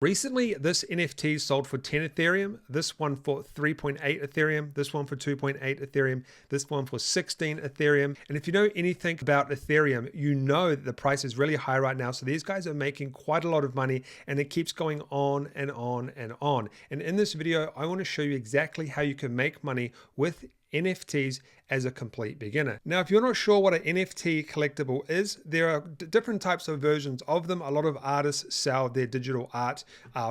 Recently, this NFT sold for 10 Ethereum, this one for 3.8 Ethereum, this one for 2.8 Ethereum, this one for 16 Ethereum. And if you know anything about Ethereum, you know that the price is really high right now. So these guys are making quite a lot of money and it keeps going on and on and on. And in this video, I want to show you exactly how you can make money with NFTs as a complete beginner. Now, if you're not sure what an NFT collectible is, there are different types of versions of them. A lot of artists sell their digital art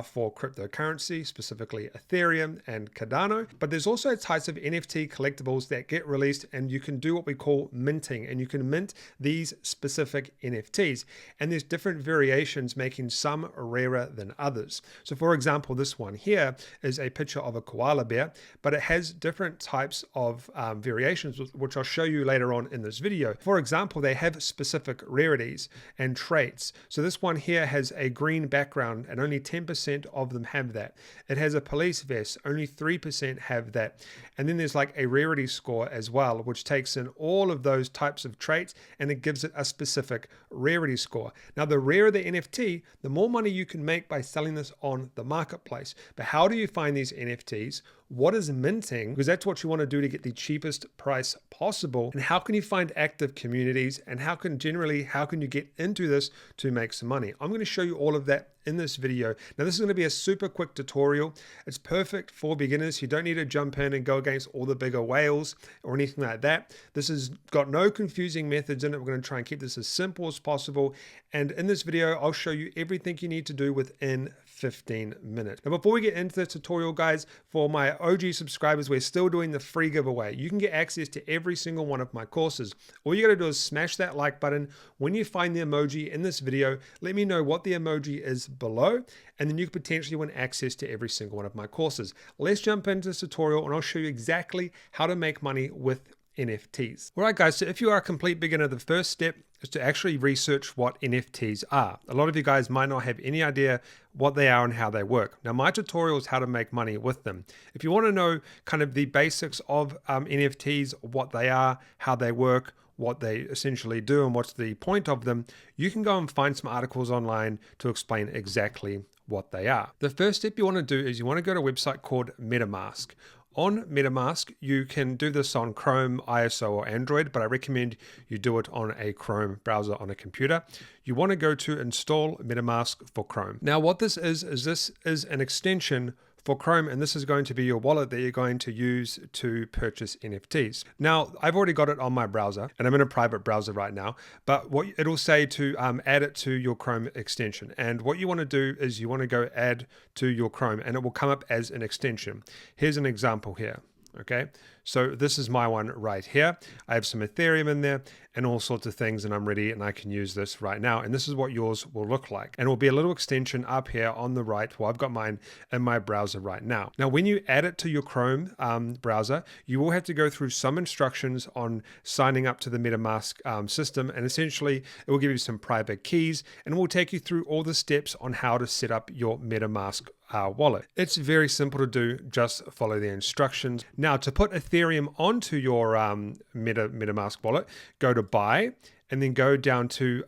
for cryptocurrency, specifically Ethereum and Cardano. But there's also types of NFT collectibles that get released and you can do what we call minting, and you can mint these specific NFTs. And there's different variations, making some rarer than others. So for example, this one here is a picture of a koala bear, but it has different types of variations, which I'll show you later on in this video. For example, they have specific rarities and traits. So this one here has a green background and only 10% of them have that. It has a police vest, only 3% have that. And then there's like a rarity score as well, which takes in all of those types of traits and it gives it a specific rarity score. Now, the rarer the NFT, the more money you can make by selling this on the marketplace. But how do you find these NFTs? What is minting? Because that's what you want to do to get the cheapest price possible. And how can you find active communities? And how can you get into this to make some money? I'm going to show you all of that in this video. Now, this is going to be a super quick tutorial. It's perfect for beginners. You don't need to jump in and go against all the bigger whales or anything like that. This has got no confusing methods in it. We're going to try and keep this as simple as possible. And in this video, I'll show you everything you need to do within 15 minutes. Now, before we get into the tutorial, guys, for my OG subscribers, we're still doing the free giveaway. You can get access to every single one of my courses. All you got to do is smash that like button. When you find the emoji in this video, let me know what the emoji is below, and then you could potentially win access to every single one of my courses. Let's jump into this tutorial and I'll show you exactly how to make money with NFTs. All right, guys, so if you are a complete beginner, the first step is to actually research what NFTs are. A lot of you guys might not have any idea what they are and how they work. Now, my tutorial is how to make money with them. If you want to know kind of the basics of NFTs, what they are, how they work, what they essentially do and what's the point of them, you can go and find some articles online to explain exactly what they are. The first step you want to do is you want to go to a website called MetaMask. On MetaMask, you can do this on Chrome, iOS, or Android, but I recommend you do it on a Chrome browser on a computer. You want to go to install MetaMask for Chrome. Now, what this is an extension for Chrome, and this is going to be your wallet that you're going to use to purchase NFTs. Now, I've already got it on my browser, and I'm in a private browser right now, but what it'll say to add it to your Chrome extension. And what you want to do is you want to go add to your Chrome, and it will come up as an extension. Here's an example here. Okay, so this is my one right here. I have some Ethereum in there and all sorts of things, and I'm ready and I can use this right now. And this is what yours will look like. And it will be a little extension up here on the right. Well, I've got mine in my browser right now. Now, when you add it to your Chrome browser, you will have to go through some instructions on signing up to the MetaMask system. And essentially, it will give you some private keys and it will take you through all the steps on how to set up your MetaMask wallet. It's very simple to do, just follow the instructions. Now, to put Ethereum onto your MetaMask wallet, go to buy and then go down to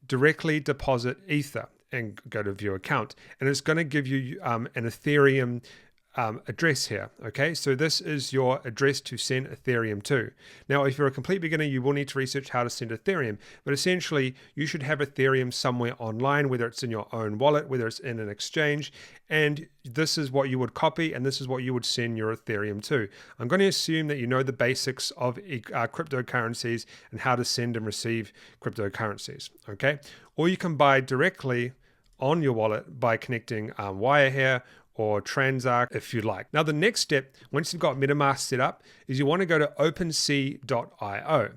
directly deposit Ether and go to view account. And it's going to give you an Ethereum address here. Okay, so this is your address to send Ethereum to. Now, if you're a complete beginner, you will need to research how to send Ethereum, but essentially you should have Ethereum somewhere online, whether it's in your own wallet, whether it's in an exchange, and this is what you would copy and this is what you would send your Ethereum to. I'm going to assume that you know the basics of cryptocurrencies and how to send and receive cryptocurrencies. Okay, or you can buy directly on your wallet by connecting Wire here or Transact if you like. Now, the next step, once you've got MetaMask set up, is you want to go to OpenSea.io.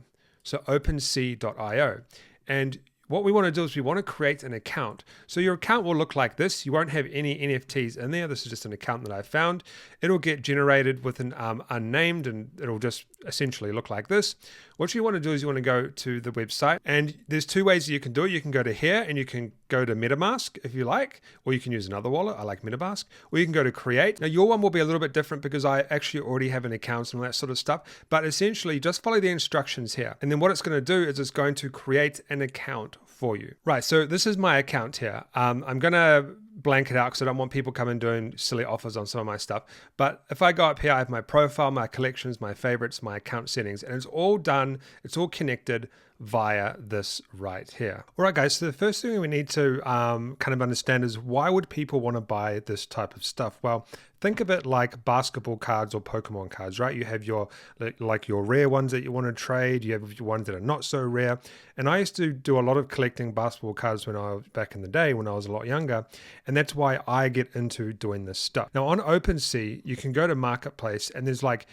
So OpenSea.io. And what we want to do is we want to create an account. So your account will look like this. You won't have any NFTs in there. This is just an account that I found. It'll get generated with an unnamed, and it'll just essentially look like this. What you want to do is you want to go to the website, and there's two ways that you can do it. You can go to here and you can go to MetaMask if you like, or you can use another wallet. I like MetaMask. Or you can go to create. Now, your one will be a little bit different because I actually already have an account and all that sort of stuff, but essentially just follow the instructions here. And then what it's going to do is it's going to create an account for you. Right, so this is my account here. I'm going to blank it out because I don't want people coming doing silly offers on some of my stuff. But if I go up here, I have my profile, my collections, my favorites, my account settings, and it's all done. It's all connected via this right here. All right, guys. So the first thing we need to kind of understand is why would people want to buy this type of stuff? Well, think of it like basketball cards or Pokemon cards, right? You have your like your rare ones that you want to trade. You have your ones that are not so rare. And I used to do a lot of collecting basketball cards when I was back in the day when I was a lot younger. And that's why I get into doing this stuff. Now on OpenSea, you can go to Marketplace and there's like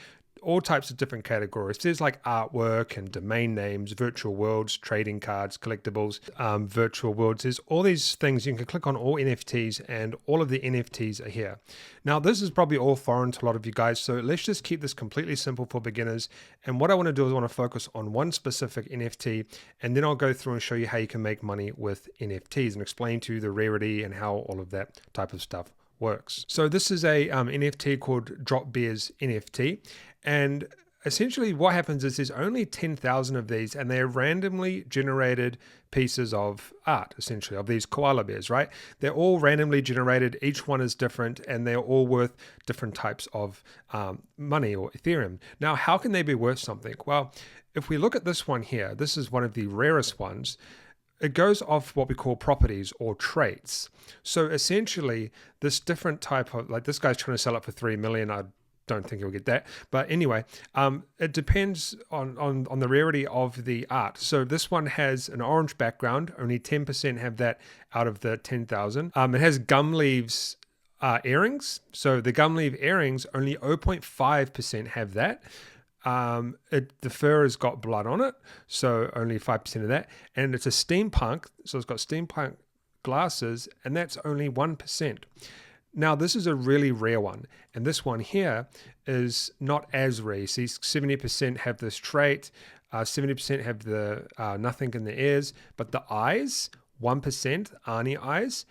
all types of different categories. There's like artwork and domain names, virtual worlds, trading cards, collectibles, virtual worlds. There's all these things. You can click on all NFTs and all of the NFTs are here. Now, this is probably all foreign to a lot of you guys. So let's just keep this completely simple for beginners. And what I want to do is I want to focus on one specific NFT, and then I'll go through and show you how you can make money with NFTs and explain to you the rarity and how all of that type of stuff works. So this is a NFT called Drop Bears NFT. And essentially what happens is there's only 10,000 of these and they're randomly generated pieces of art, essentially, of these koala bears, right? They're all randomly generated. Each one is different and they're all worth different types of money or Ethereum. Now, how can they be worth something? Well, if we look at this one here, this is one of the rarest ones. It goes off what we call properties or traits. So essentially, this different type of, like this guy's trying to sell it for 3 million. I don't think he'll get that. But anyway, it depends on the rarity of the art. So this one has an orange background. Only 10% have that out of the 10,000. It has gum leaves earrings. So the gum leaf earrings, only 0.5% have that. The fur has got blood on it, so only 5% of that. And it's a steampunk, so it's got steampunk glasses, and that's only 1%. Now, this is a really rare one, and this one here is not as rare. See, 70% have this trait, 70% have the nothing in the ears, but the eyes, 1%, Arnie eyes,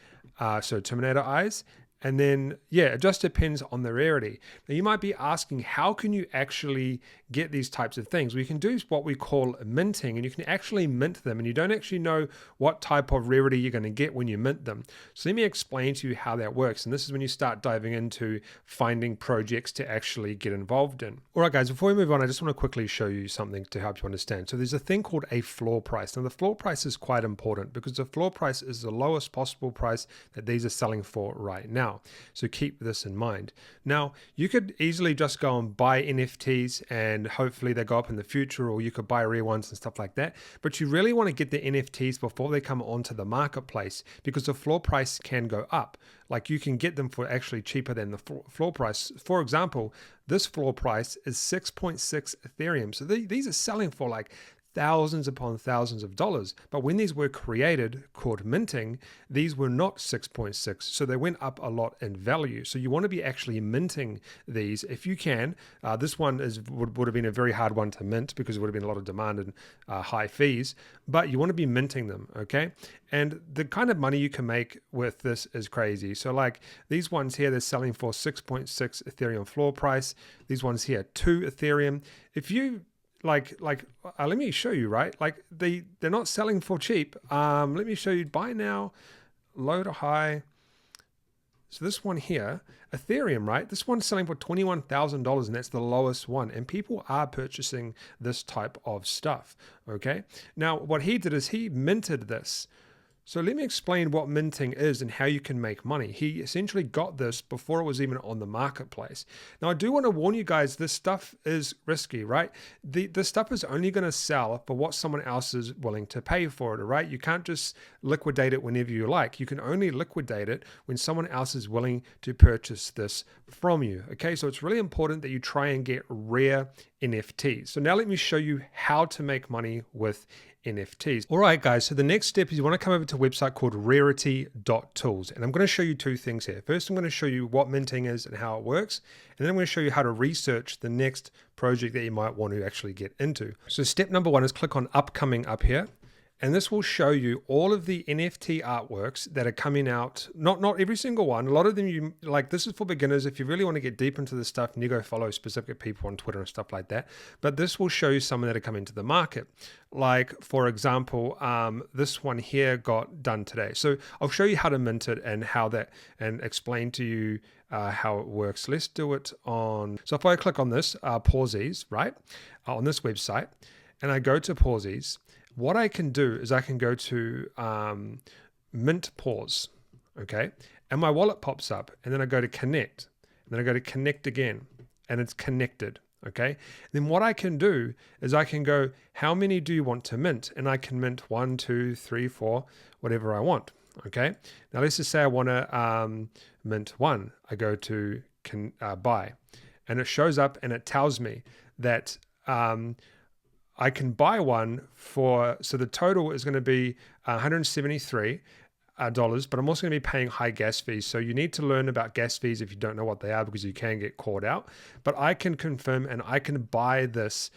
so Terminator eyes. And then, yeah, it just depends on the rarity. Now, you might be asking, how can you actually get these types of things? We can do what we call minting, and you can actually mint them, and you don't actually know what type of rarity you're going to get when you mint them. So let me explain to you how that works. And this is when you start diving into finding projects to actually get involved in. All right, guys, before we move on, I just want to quickly show you something to help you understand. So there's a thing called a floor price. Now, the floor price is quite important because the floor price is the lowest possible price that these are selling for right now. So keep this in mind. Now, you could easily just go and buy NFTs and hopefully they go up in the future, or you could buy rare ones and stuff like that. But you really want to get the NFTs before they come onto the marketplace because the floor price can go up. Like you can get them for actually cheaper than the floor price. For example, this floor price is 6.6 Ethereum. So these are selling for like thousands upon thousands of dollars. But when these were created, called minting, these were not 6.6. So they went up a lot in value. So you want to be actually minting these if you can. This one would have been a very hard one to mint because it would have been a lot of demand and high fees. But you want to be minting them, okay? And the kind of money you can make with this is crazy. So like these ones here, they're selling for 6.6 Ethereum floor price. These ones here, 2 Ethereum. If you let me show you, right? Like they're not selling for cheap. Let me show you buy now, low to high. So this one here, Ethereum, right? This one's selling for $21,000 and that's the lowest one. And people are purchasing this type of stuff, okay? Now, what he did is he minted this. So let me explain what minting is and how you can make money. He essentially got this before it was even on the marketplace. Now, I do want to warn you guys, this stuff is risky, right? This stuff is only going to sell for what someone else is willing to pay for it, right? You can't just liquidate it whenever you like. You can only liquidate it when someone else is willing to purchase this from you, okay? So it's really important that you try and get rare NFTs. So now let me show you how to make money with NFTs. All right, guys, so the next step is you want to come over to a website called rarity.tools. And I'm going to show you 2 things here. First, I'm going to show you what minting is and how it works. And then I'm going to show you how to research the next project that you might want to actually get into. So step number 1 is click on upcoming up here. And this will show you all of the NFT artworks that are coming out. Not every single one. A lot of them, you like, this is for beginners. If you really want to get deep into this stuff, and you go follow specific people on Twitter and stuff like that. But this will show you some that are coming to the market. Like, for example, this one here got done today. So I'll show you how to mint it and and explain to you how it works. Let's do it on. So if I click on this, Pausies, right, on this website, and I go to Pausies, what I can do is I can go to mint pause, okay? And my wallet pops up, and then I go to connect, and then I go to connect again, and it's connected, okay? Then what I can do is I can go, how many do you want to mint? And I can mint 1, 2, 3, 4, whatever I want, okay? Now let's just say I want to mint 1. I go to buy, and it shows up and it tells me that I can buy one for, so the total is going to be $173, but I'm also going to be paying high gas fees. So you need to learn about gas fees if you don't know what they are, because you can get caught out. But I can confirm and I can buy this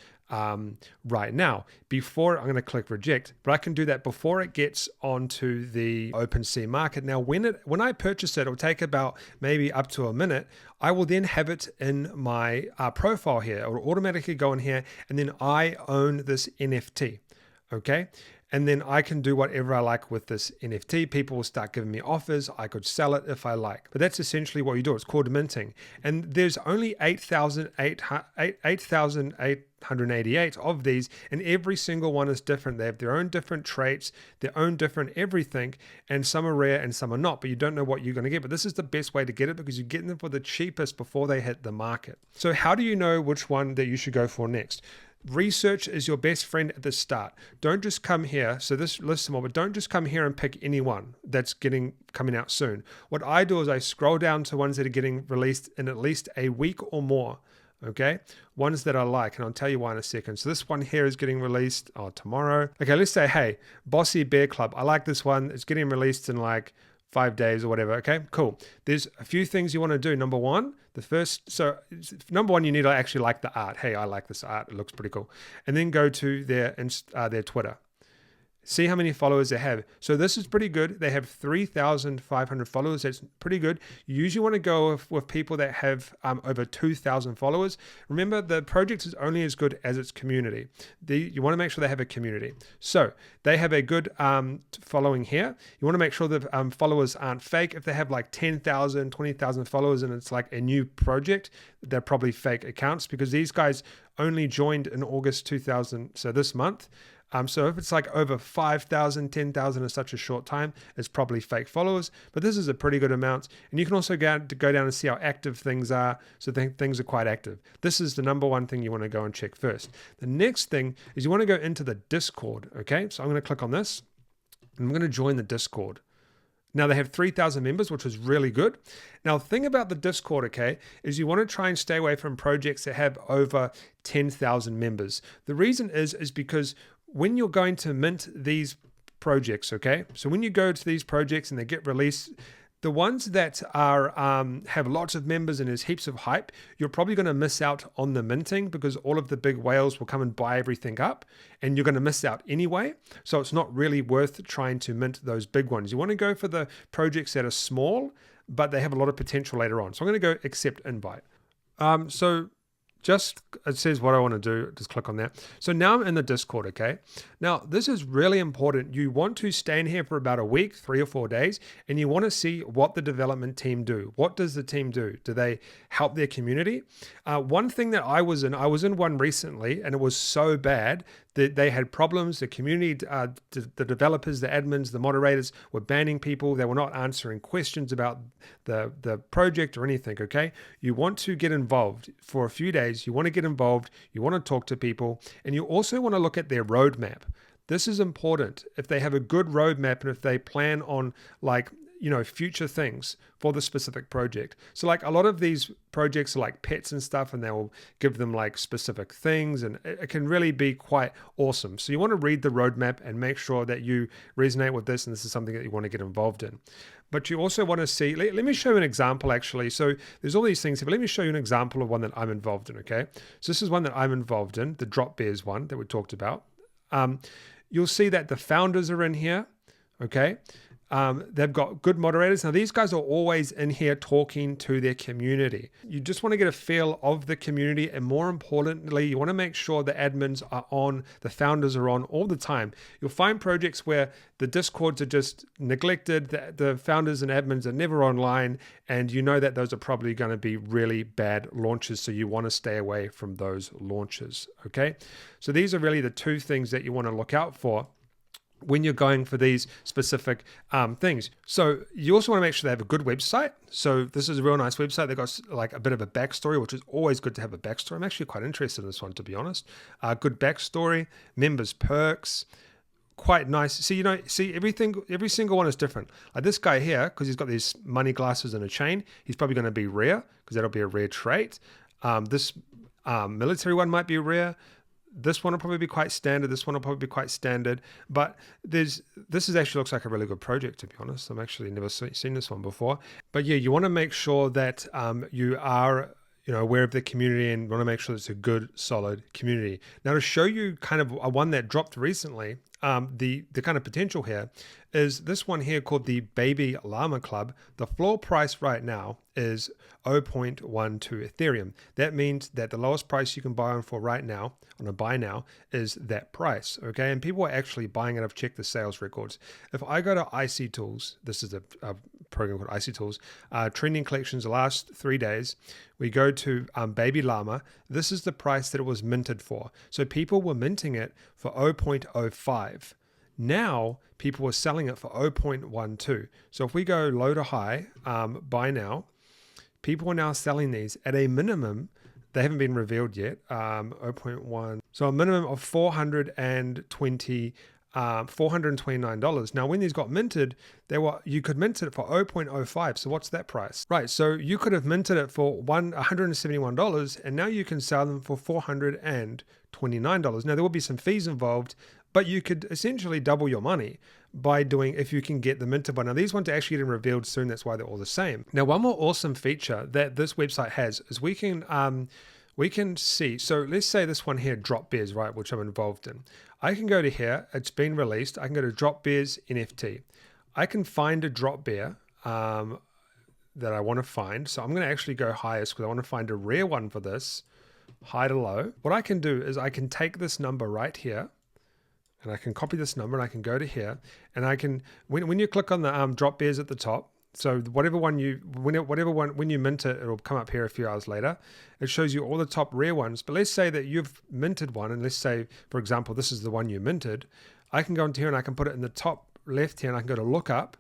right now. Before, I'm going to click reject, but I can do that before it gets onto the OpenSea market. Now, when I purchase it, it'll take about maybe up to a minute. I will then have it in my profile here. It will automatically go in here, and then I own this NFT, okay? And then I can do whatever I like with this NFT. People will start giving me offers. I could sell it if I like. But that's essentially what you do. It's called minting. And there's only 8,888 of these, and every single one is different. They have their own different traits, their own different everything, and some are rare and some are not, but you don't know what you're going to get. But this is the best way to get it, because you're getting them for the cheapest before they hit the market. So how do you know which one that you should go for next? Research is your best friend at the start. Don't just come here. So this lists them all, but don't just come here and pick any one that's coming out soon. What I do is I scroll down to ones that are getting released in at least a week or more. Okay, ones that I like, and I'll tell you why in a second. So this one here is getting released tomorrow. Okay, let's say, hey, Bossy Bear Club. I like this one. It's getting released in like 5 days or whatever. Okay, cool. There's a few things you want to do. Number one, you need to actually like the art. Hey, I like this art. It looks pretty cool. And then go to their Twitter. See how many followers they have. So this is pretty good. They have 3,500 followers. That's pretty good. You usually want to go with people that have over 2,000 followers. Remember, the project is only as good as its community. You want to make sure they have a community. So they have a good following here. You want to make sure that followers aren't fake. If they have like 10,000, 20,000 followers and it's like a new project, they're probably fake accounts, because these guys only joined in August 2000, so this month. So if it's like over 5,000, 10,000 in such a short time, it's probably fake followers. But this is a pretty good amount. And you can also go down and see how active things are. So things are quite active. This is the number one thing you want to go and check first. The next thing is you want to go into the Discord. Okay, so I'm going to click on this. And I'm going to join the Discord. Now they have 3,000 members, which is really good. Now, the thing about the Discord, okay, is you want to try and stay away from projects that have over 10,000 members. The reason is because when you're going to mint these projects, okay, so when you go to these projects and they get released, the ones that are have lots of members and there's heaps of hype, you're probably going to miss out on the minting, because all of the big whales will come and buy everything up, and you're going to miss out anyway. So it's not really worth trying to mint those big ones. You want to go for the projects that are small, but they have a lot of potential later on. So I'm going to go accept invite. It says what I want to do. Just click on that. So now I'm in the Discord, okay? Now, this is really important. You want to stay in here for about a week, 3 or 4 days, and you want to see what the development team do. What does the team do? Do they help their community? One thing that I was in one recently, and it was so bad that they had problems. The community, the developers, the admins, the moderators were banning people. They were not answering questions about the project or anything, okay? You want to get involved for a few days. You want to get involved. You want to talk to people. And you also want to look at their roadmap. This is important. If they have a good roadmap and if they plan on future things for the specific project. So like a lot of these projects are like pets and stuff, and they will give them like specific things, and it can really be quite awesome. So you want to read the roadmap and make sure that you resonate with this, and this is something that you want to get involved in. But you also want to see, let me show you an example actually. So there's all these things here, but let me show you an example of one that I'm involved in, okay? So this is one that I'm involved in, the Drop Bears one that we talked about. you'll see that the founders are in here, okay? They've got good moderators. Now, these guys are always in here talking to their community. You just want to get a feel of the community. And more importantly, you want to make sure the admins are on, the founders are on all the time. You'll find projects where the Discords are just neglected. The founders and admins are never online. And you know that those are probably going to be really bad launches. So you want to stay away from those launches, okay? So these are really the two things that you want to look out for when you're going for these specific things. So you also want to make sure they have a good website. So this is a real nice website. They've got like a bit of a backstory, which is always good to have a backstory. I'm actually quite interested in this one, to be honest. Good backstory, members perks, quite nice. See, every single one is different. Like this guy here, because he's got these money glasses and a chain, he's probably going to be rare because that'll be a rare trait. This military one might be rare. This one will probably be quite standard. This one will probably be quite standard. But this actually looks like a really good project, to be honest. I've actually never seen this one before. But yeah, you want to make sure that you are aware of the community and want to make sure it's a good, solid community. Now, to show you kind of one that dropped recently, the kind of potential here is this one here called the Baby Llama Club. The floor price right now is 0.12 Ethereum. That means that the lowest price you can buy on for right now, on a buy now, is that price, okay? And people are actually buying it. I've checked the sales records. If I go to IC Tools, this is a program called IC Tools, trending collections the last 3 days, we go to Baby Llama. This is the price that it was minted for. So people were minting it for 0.05. Now, people are selling it for 0.12. So if we go low to high, buy now, people are now selling these at a minimum. They haven't been revealed yet, 0.1. So a minimum of $429. Now, when these got minted, you could mint it for 0.05. So what's that price? Right, so you could have minted it for $171, and now you can sell them for $429. Now, there will be some fees involved, but you could essentially double your money by doing, if you can get the minted one. Now, these ones are actually getting revealed soon. That's why they're all the same. Now, one more awesome feature that this website has is we can see, so let's say this one here, Drop Bears, right, which I'm involved in. I can go to here, it's been released. I can go to Drop Bears NFT. I can find a drop bear that I want to find. So I'm going to actually go highest because I want to find a rare one for this, high to low. What I can do is I can take this number right here, and I can copy this number and I can go to here, and I can, when you click on the drop bears at the top, so when you mint it, it'll come up here a few hours later. It shows you all the top rare ones. But let's say that you've minted one, and let's say, for example, this is the one you minted. I can go into here and I can put it in the top left here, and I can go to look up,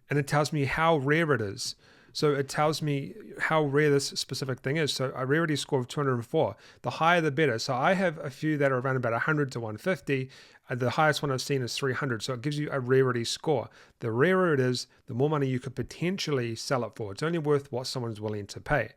and it tells me how rare it is. So it tells me how rare this specific thing is. So a rarity score of 204. The higher the better. So I have a few that are around about 100 to 150. The highest one I've seen is 300. So it gives you a rarity score. The rarer it is, the more money you could potentially sell it for. It's only worth what someone's willing to pay.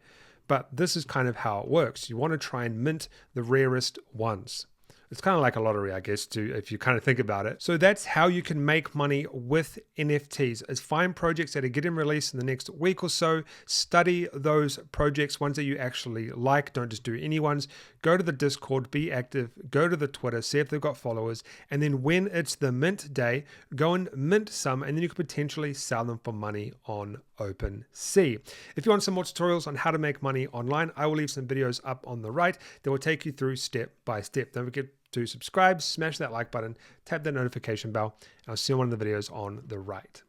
But this is kind of how it works. You want to try and mint the rarest ones. It's kind of like a lottery, I guess, too, if you kind of think about it. So that's how you can make money with NFTs, is find projects that are getting released in the next week or so, study those projects, ones that you actually like, don't just do any ones, go to the Discord, be active, go to the Twitter, see if they've got followers, and then when it's the mint day, go and mint some, and then you could potentially sell them for money on OpenSea. If you want some more tutorials on how to make money online, I will leave some videos up on the right that will take you through step by step. Don't forget to subscribe, smash that like button, tap that notification bell, and I'll see you in one of the videos on the right.